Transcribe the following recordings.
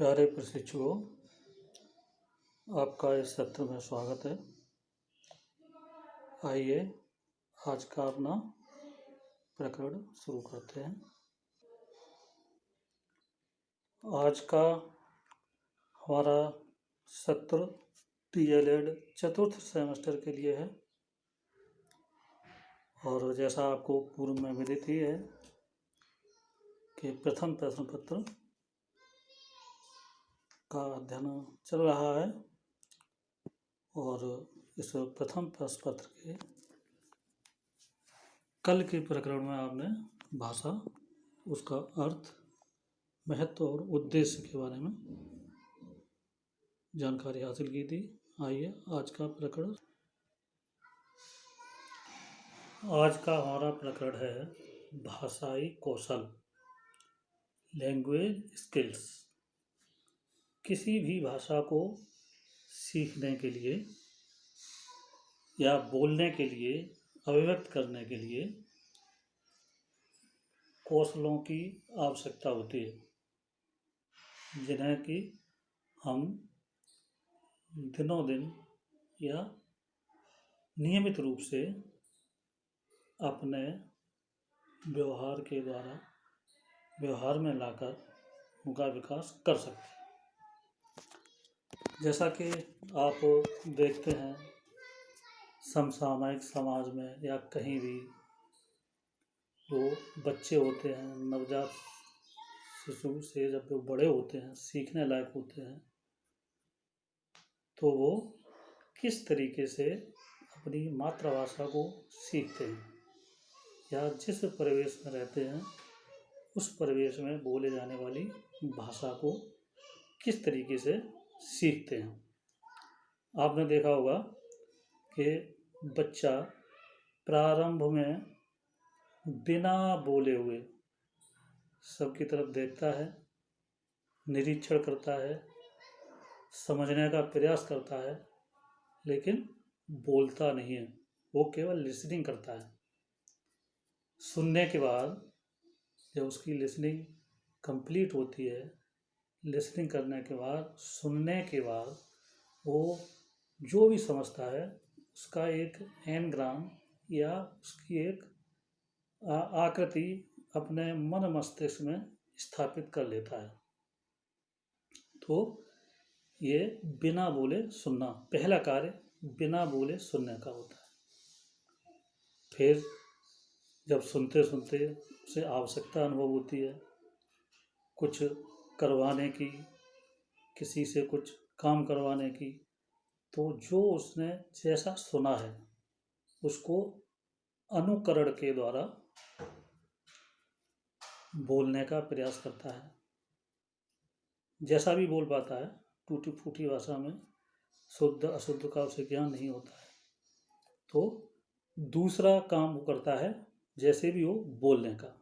प्यारे प्रशिक्षुओं, आपका इस सत्र में स्वागत है। आइए आज का अपना प्रकरण शुरू करते हैं। आज का हमारा सत्र DLED चतुर्थ सेमेस्टर के लिए है और जैसा आपको पूर्व में विदित ही है कि प्रथम प्रश्न पत्र का अध्ययन चल रहा है और इस प्रथम प्रश्न पत्र के कल के प्रकरण में आपने भाषा, उसका अर्थ, महत्व और उद्देश्य के बारे में जानकारी हासिल की थी। आइए आज का प्रकरण। आज का हमारा प्रकरण है भाषाई कौशल, लैंग्वेज स्किल्स। किसी भी भाषा को सीखने के लिए या बोलने के लिए, अभिव्यक्त करने के लिए कौशलों की आवश्यकता होती है, जिन्हें कि हम दिनों दिन या नियमित रूप से अपने व्यवहार के द्वारा व्यवहार में लाकर उनका विकास कर सकते हैं। जैसा कि आप देखते हैं समसामयिक समाज में या कहीं भी जो बच्चे होते हैं, नवजात शिशु से जब वो बड़े होते हैं, सीखने लायक होते हैं, तो वो किस तरीके से अपनी मातृभाषा को सीखते हैं या जिस परिवेश में रहते हैं उस परिवेश में बोले जाने वाली भाषा को किस तरीके से सीखते हैं। आपने देखा होगा कि बच्चा प्रारंभ में बिना बोले हुए सबकी तरफ देखता है, निरीक्षण करता है, समझने का प्रयास करता है, लेकिन बोलता नहीं है। वो केवल लिसनिंग करता है। सुनने के बाद जब उसकी लिसनिंग कंप्लीट होती है, लिसनिंग करने के बाद, सुनने के बाद वो जो भी समझता है उसका एक एनग्राम या उसकी एक आकृति अपने मन मस्तिष्क में स्थापित कर लेता है। तो ये बिना बोले सुनना, पहला कार्य बिना बोले सुनने का होता है। फिर जब सुनते सुनते उसे आवश्यकता अनुभव होती है कुछ करवाने की, किसी से कुछ काम करवाने की, तो जो उसने जैसा सुना है उसको अनुकरण के द्वारा बोलने का प्रयास करता है। जैसा भी बोल पाता है, टूटी फूटी भाषा में शुद्ध अशुद्ध का उसे ज्ञान नहीं होता है, तो दूसरा काम वो करता है जैसे भी हो बोलने का।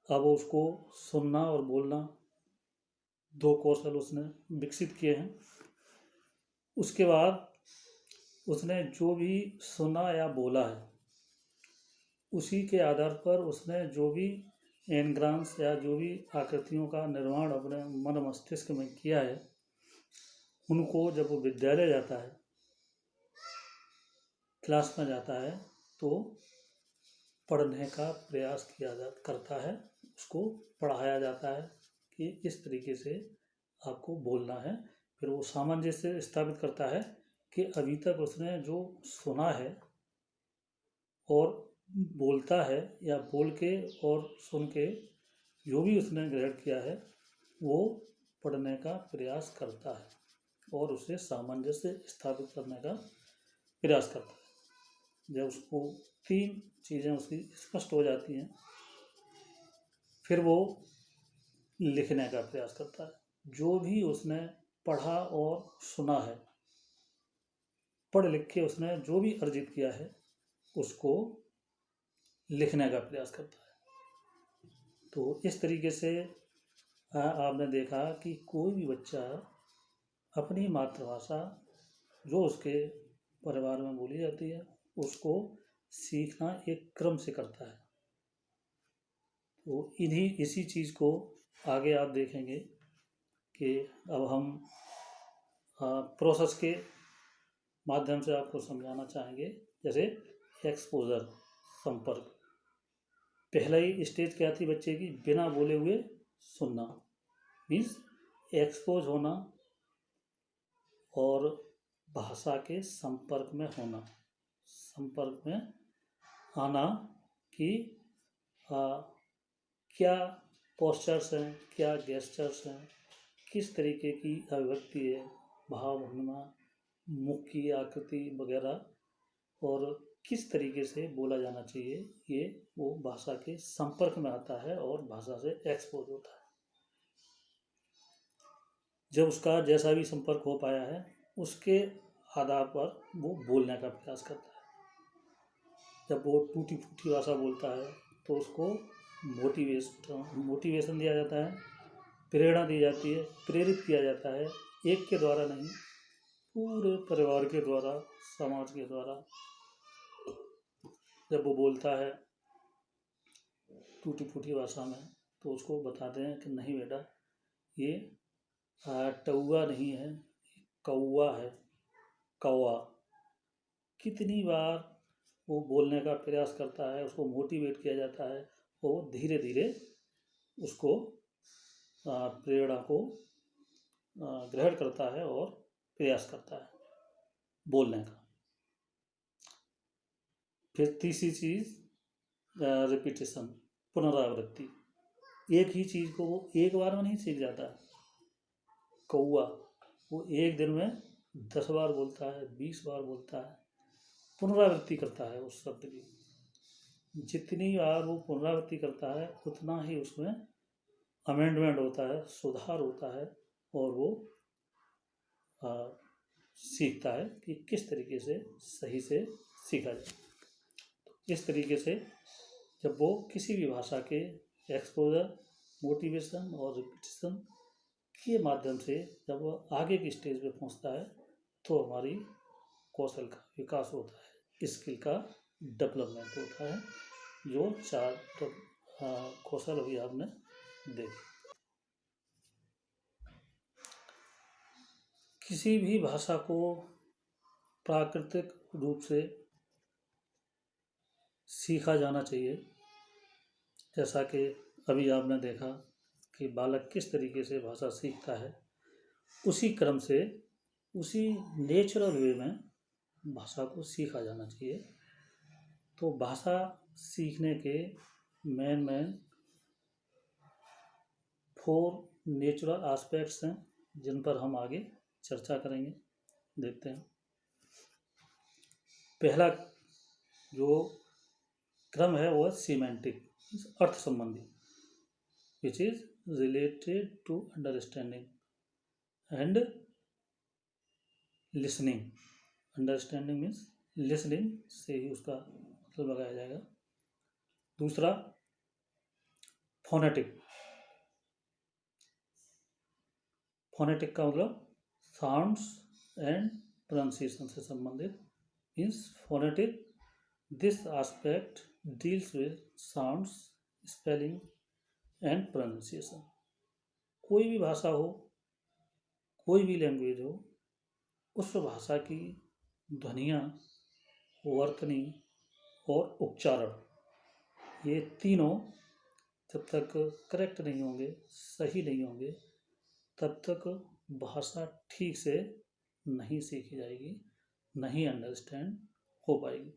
अब उसको सुनना और बोलना दो कौशल उसने विकसित किए हैं। उसके बाद उसने जो भी सुना या बोला है उसी के आधार पर उसने जो भी एनग्राम्स या जो भी आकृतियों का निर्माण अपने मन मस्तिष्क में किया है, उनको जब वो विद्यालय जाता है, क्लास में जाता है, तो पढ़ने का प्रयास करता है, उसको पढ़ाया जाता है कि इस तरीके से आपको बोलना है। फिर वो सामंजस्य स्थापित करता है कि अभी तक उसने जो सुना है और बोलता है या बोल के और सुन के जो भी उसने ग्रहण किया है वो पढ़ने का प्रयास करता है और उसे सामंजस्य स्थापित करने का प्रयास करता है। जब उसको तीन चीज़ें उसकी स्पष्ट हो जाती हैं, फिर वो लिखने का प्रयास करता है। जो भी उसने पढ़ा और सुना है, पढ़ लिख के उसने जो भी अर्जित किया है उसको लिखने का प्रयास करता है। तो इस तरीके से आपने देखा कि कोई भी बच्चा अपनी मातृभाषा जो उसके परिवार में बोली जाती है उसको सीखना एक क्रम से करता है। तो इसी चीज़ को आगे आप देखेंगे कि अब हम प्रोसेस के माध्यम से आपको समझाना चाहेंगे। जैसे एक्सपोजर, संपर्क। पहला ही स्टेज क्या थी बच्चे की? बिना बोले हुए सुनना, मीन्स एक्सपोज होना और भाषा के संपर्क में होना, संपर्क में आना कि क्या पोस्चर्स हैं, क्या गेस्चर्स हैं, किस तरीके की अभिव्यक्ति है, भाव भंगिमा, मुख की आकृति वगैरह, और किस तरीके से बोला जाना चाहिए, ये वो भाषा के संपर्क में आता है और भाषा से एक्सपोज होता है। जब उसका जैसा भी संपर्क हो पाया है उसके आधार पर वो बोलने का प्रयास करता है। जब वो टूटी फूटी भाषा बोलता है तो उसको मोटिवेशन दिया जाता है, प्रेरणा दी जाती है, प्रेरित किया जाता है, एक के द्वारा नहीं, पूरे परिवार के द्वारा, समाज के द्वारा। जब वो बोलता है टूटी फूटी भाषा में तो उसको बताते हैं कि नहीं बेटा, ये टौआ नहीं है, कौआ है, कौआ। कितनी बार वो बोलने का प्रयास करता है, उसको मोटिवेट किया जाता है, वो धीरे धीरे उसको प्रेरणा को ग्रहण करता है और प्रयास करता है बोलने का। फिर तीसरी चीज़ रिपीटेशन, पुनरावृत्ति। एक ही चीज़ को वो एक बार में नहीं सीख जाता। कौआ वो एक दिन में 10 बार बोलता है, 20 बार बोलता है, पुनरावृत्ति करता है उस शब्द की। जितनी बार वो पुनरावृत्ति करता है उतना ही उसमें अमेंडमेंट होता है, सुधार होता है, और वो सीखता है कि किस तरीके से सही से सीखा जाए। इस तरीके से जब वो किसी भी भाषा के एक्सपोजर, मोटिवेशन और रिपीटेशन के माध्यम से जब वो आगे की स्टेज पे पहुंचता है तो हमारी कौशल का विकास होता है, स्किल का डेवलपमेंट होता है, जो 4 कौशल अभी आपने देखे। किसी भी भाषा को प्राकृतिक रूप से सीखा जाना चाहिए। जैसा कि अभी आपने देखा कि बालक किस तरीके से भाषा सीखता है, उसी क्रम से, उसी नेचुरल वे में भाषा को सीखा जाना चाहिए। तो भाषा सीखने के मेन 4 नेचुरल एस्पेक्ट्स हैं जिन पर हम आगे चर्चा करेंगे। देखते हैं। पहला जो क्रम है वो है सीमेंटिक, अर्थ संबंधी, which is related to understanding and listening. Understanding means listening से ही उसका मतलब लगाया जाएगा। दूसरा फोनेटिक। फोनेटिक का मतलब साउंड्स एंड प्रोनाउंसिएशन से संबंधित, means phonetic. This aspect deals with sounds, spelling and pronunciation. कोई भी भाषा हो, कोई भी लैंग्वेज हो, उस भाषा की ध्वनियाँ, वर्तनी और उच्चारण, ये तीनों जब तक करेक्ट नहीं होंगे, सही नहीं होंगे, तब तक भाषा ठीक से नहीं सीखी जाएगी, नहीं अंडरस्टैंड हो पाएगी।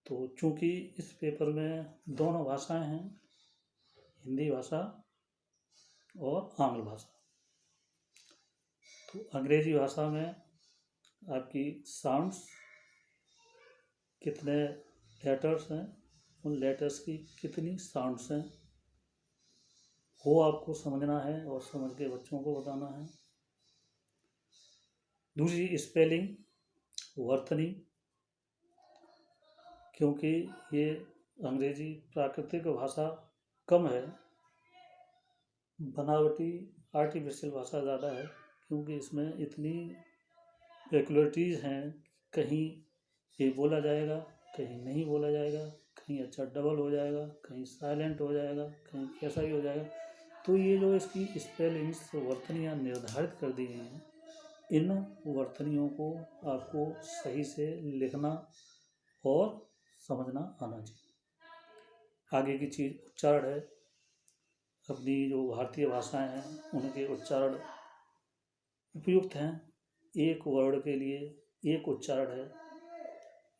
तो चूँकि इस पेपर में दोनों भाषाएं हैं, हिंदी भाषा और आंग्ल भाषा, तो अंग्रेजी भाषा में आपकी साउंड्स, कितने लेटर्स हैं, उन लेटर्स की कितनी साउंड्स हैं, वो आपको समझना है और समझ के बच्चों को बताना है। दूसरी स्पेलिंग, वर्तनी, क्योंकि ये अंग्रेजी प्राकृतिक भाषा कम है, बनावटी आर्टिफिशियल भाषा ज़्यादा है, क्योंकि इसमें इतनी पेक्युलरिटीज़ हैं, कहीं ये बोला जाएगा, कहीं नहीं बोला जाएगा, कहीं अच्छा डबल हो जाएगा, कहीं साइलेंट हो जाएगा, कहीं कैसा भी हो जाएगा। तो ये जो इसकी स्पेलिंग्स वर्तनियाँ निर्धारित कर दी गई हैं, इन वर्तनियों को आपको सही से लिखना और समझना आना चाहिए। आगे की चीज़ उच्चारण है। अपनी जो भारतीय भाषाएं हैं उनके उच्चारण उपयुक्त हैं। एक वर्ड के लिए एक उच्चारण है,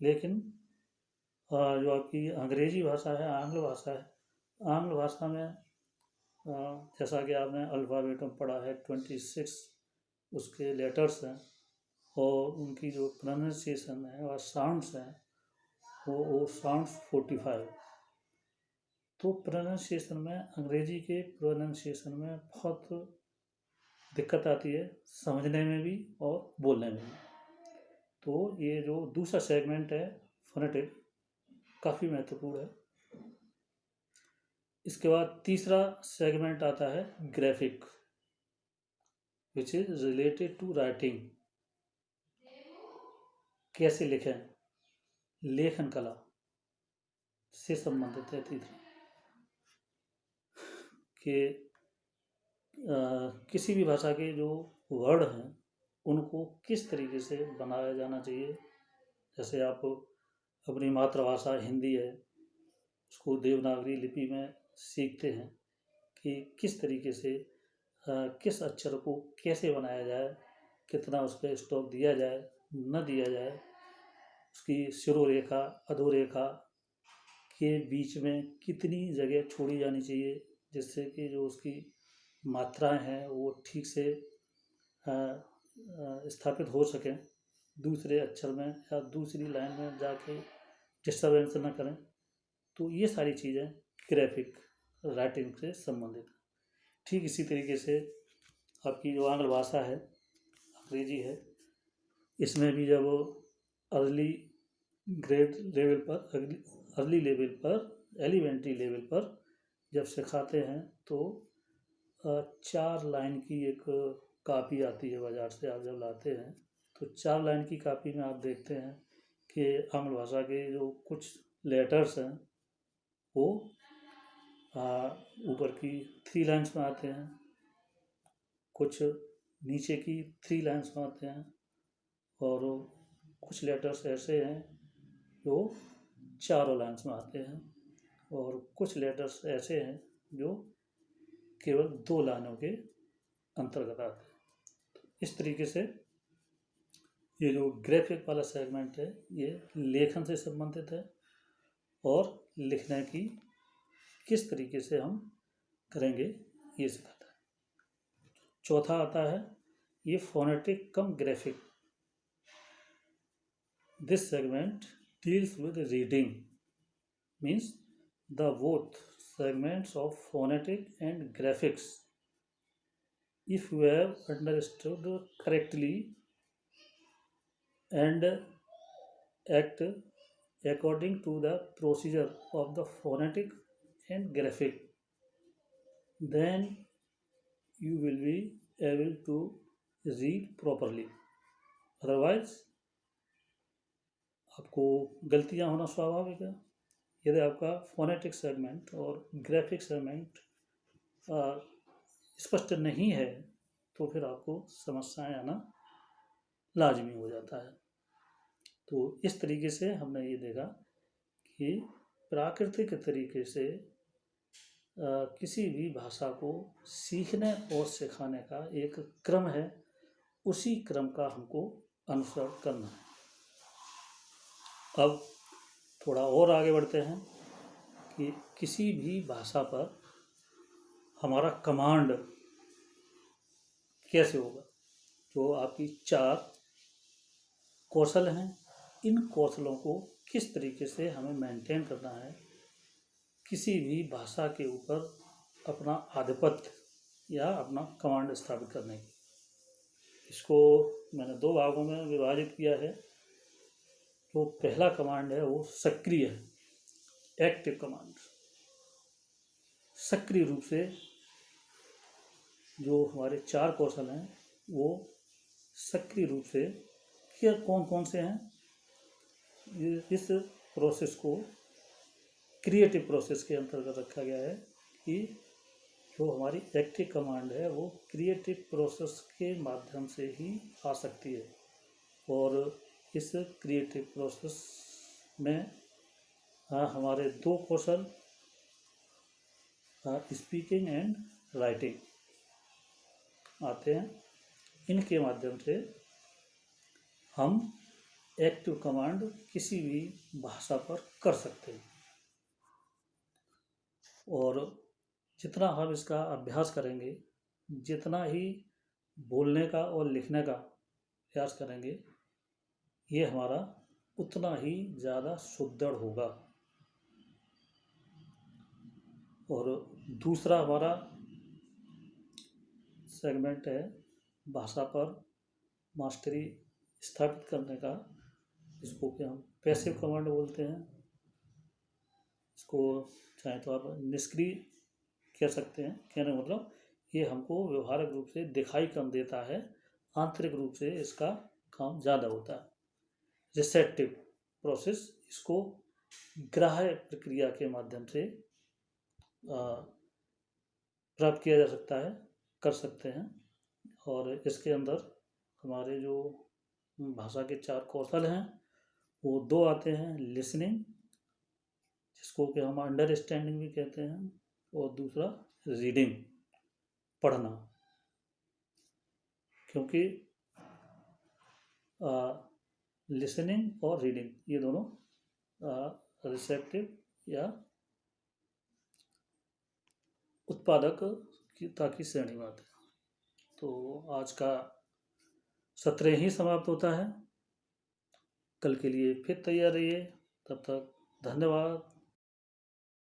लेकिन जो आपकी अंग्रेजी भाषा है, आंग्ल भाषा है, आंग्ल भाषा में जैसा कि आपने अल्फ़ाबेट में पढ़ा है 26 उसके लेटर्स हैं, और उनकी जो प्रोनाउंसिएशन है और साउंड्स हैं वो साउंड्स 45। तो प्रोनाउंसिएशन में, अंग्रेजी के प्रोनाउंसिएशन में बहुत दिक्कत आती है, समझने में भी और बोलने में भी। तो ये जो दूसरा सेगमेंट है फोनेटिक, काफ़ी महत्वपूर्ण है। इसके बाद तीसरा सेगमेंट आता है graphic, which is related to writing. कैसे लिखें, लेखन कला से संबंधित है। तीसरा कि किसी भी भाषा के जो वर्ड हैं उनको किस तरीके से बनाया जाना चाहिए। जैसे आप अपनी मातृभाषा हिंदी है, उसको देवनागरी लिपि में सीखते हैं कि किस तरीके से किस अक्षर को कैसे बनाया जाए, कितना उस पर स्टॉप दिया जाए, न दिया जाए, उसकी शिरोरेखा अधोरेखा के बीच में कितनी जगह छोड़ी जानी चाहिए, जिससे कि जो उसकी मात्राएं हैं वो ठीक से स्थापित हो सकें, दूसरे अक्षर में या दूसरी लाइन में जाके डिस्टर्बेंस न करें। तो ये सारी चीज़ें ग्राफिक राइटिंग से संबंधित। ठीक इसी तरीके से आपकी जो आंग्ल भाषा है, अंग्रेजी है, इसमें भी जब अर्ली ग्रेड लेवल पर, अर्ली लेवल पर, एलिमेंट्री लेवल पर जब सिखाते हैं तो 4 लाइन की एक कापी आती है बाज़ार से, आप जब लाते हैं तो 4 लाइन की कापी में आप देखते हैं कि आंग्ल भाषा के जो कुछ लेटर्स हैं वो ऊपर की 3 लाइन्स में आते हैं, कुछ नीचे की 3 लाइन्स में आते हैं, और कुछ लेटर्स ऐसे हैं जो 4 लाइन्स में आते हैं, और कुछ लेटर्स ऐसे हैं जो केवल 2 लाइनों के अंतर्गत आते हैं। तो इस तरीके से ये जो ग्राफिक वाला सेगमेंट है ये लेखन से संबंधित है, और लिखने की किस तरीके से हम करेंगे ये सिखाता है। चौथा आता है ये phonetic come graphic. This segment deals with reading, means the both segments of phonetic and graphics. If you have understood correctly and act according to the procedure of the phonetic and graphic, then you will be able to read properly. Otherwise आपको गलतियां होना स्वाभाविक है। यदि आपका phonetic segment और graphic segment स्पष्ट नहीं है तो फिर आपको समस्याएं आना लाजमी हो जाता है। तो इस तरीके से हमने ये देखा कि प्राकृतिक तरीके से किसी भी भाषा को सीखने और सिखाने का एक क्रम है, उसी क्रम का हमको अनुसरण करना है। अब थोड़ा और आगे बढ़ते हैं कि किसी भी भाषा पर हमारा कमांड कैसे होगा। जो आपकी 4 कौशल हैं, इन कौशलों को किस तरीके से हमें मेंटेन करना है किसी भी भाषा के ऊपर अपना आधिपत्य या अपना कमांड स्थापित करने की। इसको मैंने 2 भागों में विभाजित किया है। जो पहला कमांड है वो सक्रिय है, एक्टिव कमांड। सक्रिय रूप से जो हमारे 4 कौशल हैं वो सक्रिय रूप से क्या कौन कौन से हैं, इस प्रोसेस को क्रिएटिव प्रोसेस के अंतर्गत रखा गया है कि जो हमारी एक्टिव कमांड है वो क्रिएटिव प्रोसेस के माध्यम से ही आ सकती है। और इस क्रिएटिव प्रोसेस में हमारे दो कौशल स्पीकिंग एंड राइटिंग आते हैं। इनके माध्यम से हम एक्टिव कमांड किसी भी भाषा पर कर सकते हैं। और जितना हम इसका अभ्यास करेंगे, जितना ही बोलने का और लिखने का प्रयास करेंगे, ये हमारा उतना ही ज़्यादा सुदृढ़ होगा। और दूसरा हमारा सेगमेंट है भाषा पर मास्टरी स्थापित करने का, इसको कि हम पैसिव कमांड बोलते हैं। इसको चाहे तो आप निष्क्रिय कह सकते हैं। कहने का मतलब ये हमको व्यवहारिक रूप से दिखाई कम देता है, आंतरिक रूप से इसका काम ज़्यादा होता है। रिसेप्टिव प्रोसेस, इसको ग्राह्य प्रक्रिया के माध्यम से प्राप्त किया जा सकता है, कर सकते हैं। और इसके अंदर हमारे जो भाषा के 4 कौशल हैं वो 2 आते हैं। लिसनिंग, जिसको कि हम अंडरस्टैंडिंग भी कहते हैं, और दूसरा रीडिंग, पढ़ना। क्योंकि लिसनिंग और रीडिंग ये दोनों रिसेप्टिव या उत्पादकता की श्रेणी में आते हैं। तो आज का सत्र यहीं समाप्त होता है। कल के लिए फिर तैयार रहिए। तब तक धन्यवाद।